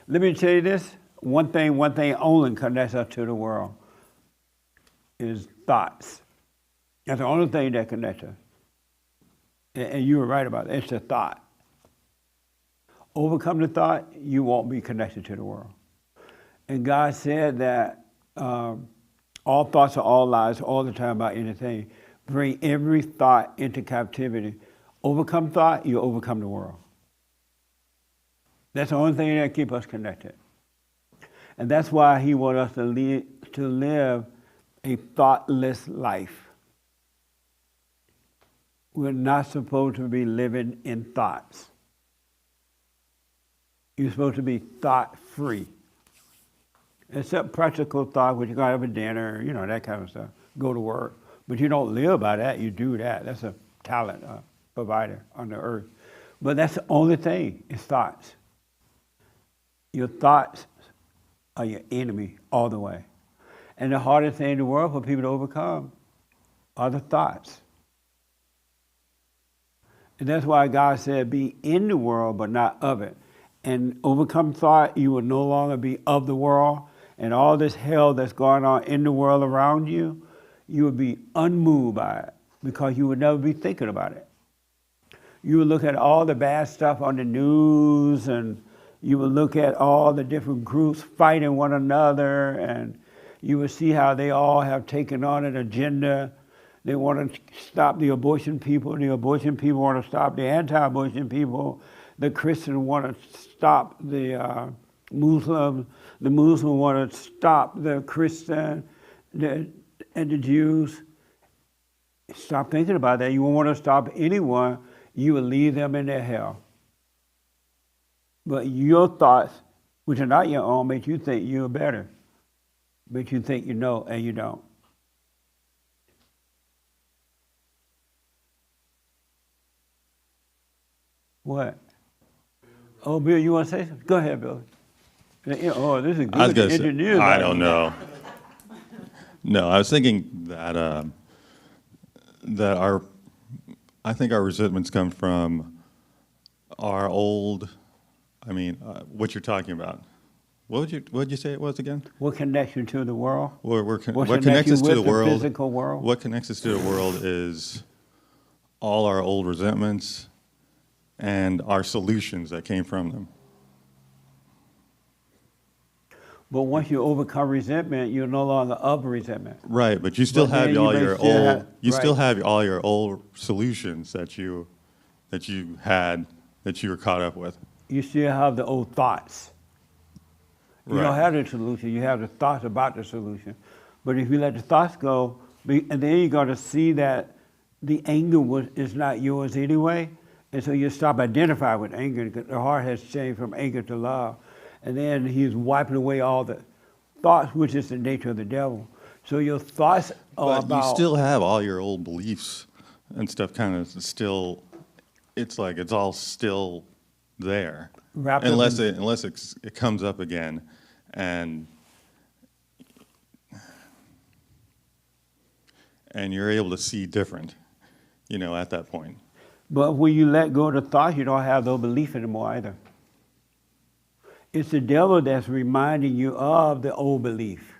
Let me tell you this, one thing only connects us to the world is thoughts. That's the only thing that connects us. And you were right about it, it's a thought. Overcome the thought, you won't be connected to the world. And God said that all thoughts are all lies all the time about anything. Bring every thought into captivity. Overcome thought, you overcome the world. That's the only thing that keeps us connected. And that's why he wants us to live a thoughtless life. We're not supposed to be living in thoughts. You're supposed to be thought-free. Except practical thought, which you gotta have a dinner, that kind of stuff. Go to work. But you don't live by that, you do that. That's a talent provider on the earth. But that's the only thing, is thoughts. Your thoughts are your enemy all the way. And the hardest thing in the world for people to overcome are the thoughts. And that's why God said, be in the world, but not of it. And overcome thought, you will no longer be of the world. And all this hell that's going on in the world around you, you would be unmoved by it because you would never be thinking about it. You would look at all the bad stuff on the news, and you would look at all the different groups fighting one another, and you would see how they all have taken on an agenda. They want to stop the abortion people want to stop the anti-abortion people, the Christians want to stop the Muslims, the Muslims want to stop the Christian and the Jews. Stop thinking about that. You won't want to stop anyone. You will leave them in their hell. But your thoughts, which are not your own, make you think you're better. Make you think you know and you don't. What? Oh, Bill, you want to say something? Go ahead, Bill. Oh, this is good. Engineers. I don't know. No, I was thinking that I think our resentments come from our old. What you're talking about. What would you say it was again? What connects you to the world? What connects us to the world? The physical world? What connects us to the world is all our old resentments and our solutions that came from them. But once you overcome resentment, you're no longer of resentment. Right, but you still have all your old. Still have all your old solutions that you had that you were caught up with. You still have the old thoughts. You Right. don't have the solution. You have the thoughts about the solution. But if you let the thoughts go, and then you're going to see that the anger is not yours anyway, and so you stop identifying with anger. The heart has changed from anger to love. And then he's wiping away all the thoughts, which is the nature of the devil. So your thoughts are But about... you still have all your old beliefs and stuff kind of still, it's like it's all still there. Wrapped up Unless it comes up again and you're able to see different, at that point. But when you let go of the thoughts, you don't have no belief anymore either. It's the devil that's reminding you of the old belief.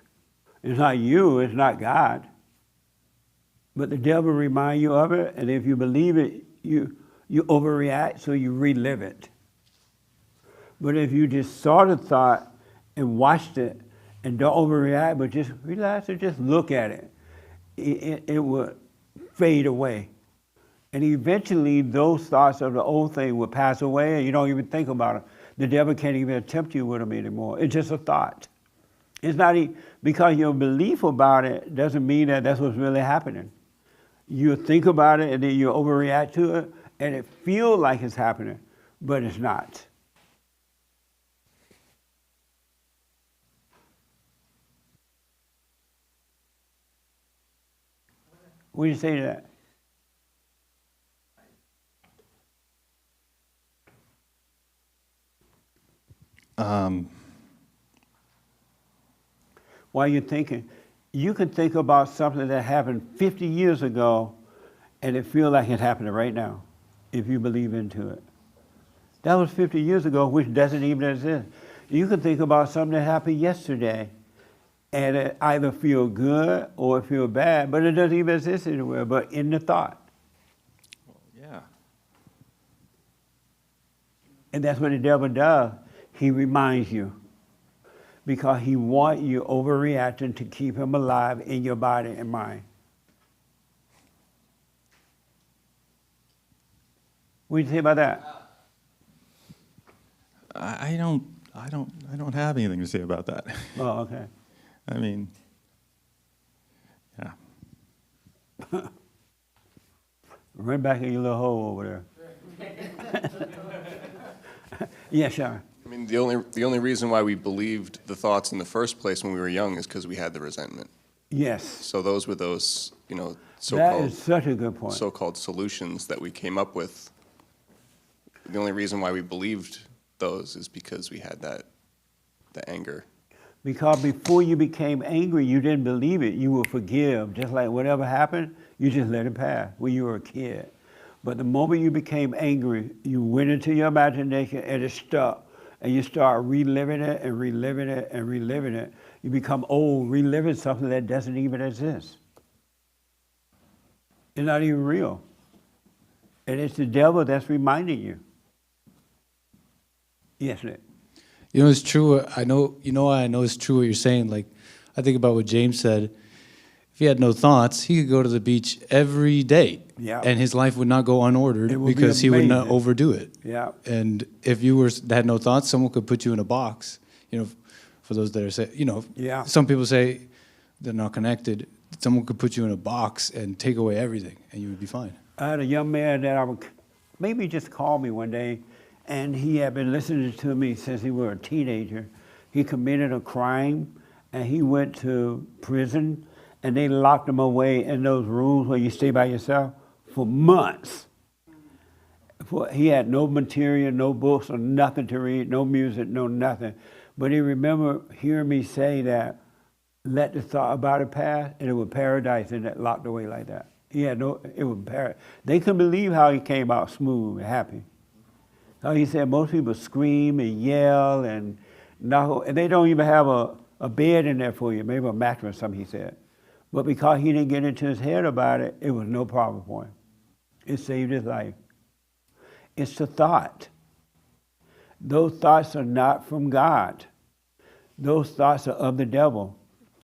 It's not you, it's not God. But the devil reminds you of it, and if you believe it, you overreact, so you relive it. But if you just saw the thought and watched it, and don't overreact, but just relax and just look at it, it will fade away. And eventually, those thoughts of the old thing will pass away, and you don't even think about it. The devil can't even tempt you with them anymore. It's just a thought. It's not because your belief about it doesn't mean that that's what's really happening. You think about it and then you overreact to it, and it feels like it's happening, but it's not. What do you say to that? While you're thinking, you can think about something that happened 50 years ago and it feels like it's happening right now, if you believe into it. That was 50 years ago, which doesn't even exist. You can think about something that happened yesterday, and it either feel good or it feel bad, but it doesn't even exist anywhere but in the thought. Yeah. And that's what the devil does. He reminds you because he wants you overreacting to keep him alive in your body and mind. What do you say about that? I don't have anything to say about that. Oh, okay. I mean, yeah. Run back in your little hole over there. Yeah, Sean. I mean, the only reason why we believed the thoughts in the first place when we were young is because we had the resentment. Yes. So those were those, That so-called is such a good point. so-called solutions that we came up with. The only reason why we believed those is because we had the anger. Because before you became angry, you didn't believe it. You would forgive. Just like whatever happened, you just let it pass when you were a kid. But the moment you became angry, you went into your imagination and it stuck. And you start reliving it and reliving it and reliving it. You become old, reliving something that doesn't even exist. It's not even real. And it's the devil that's reminding you. Yes, Nick. You know, it's true. I know it's true what you're saying. Like, I think about what James said. If he had no thoughts, he could go to the beach every day. Yeah. And his life would not go unordered It would be because he would not amazing. overdo it. Yeah. And if you had no thoughts, someone could put you in a box. You know, for those that are Yeah. some people say they're not connected. Someone could put you in a box and take away everything, and you would be fine. I had a young man that I would maybe just called me one day, and he had been listening to me since he was a teenager. He committed a crime, and he went to prison, and they locked him away in those rooms where you stay by yourself for months. He had no material, no books, or nothing to read, no music, no nothing. But he remembered hearing me say that, let the thought about it pass, and it was paradise, and that locked away like that. It was paradise. They couldn't believe how he came out smooth and happy. So he said most people scream and yell and they don't even have a bed in there for you, maybe a mattress or something, he said. But because he didn't get into his head about it, it was no problem for him. It saved his life. It's the thought. Those thoughts are not from God. Those thoughts are of the devil.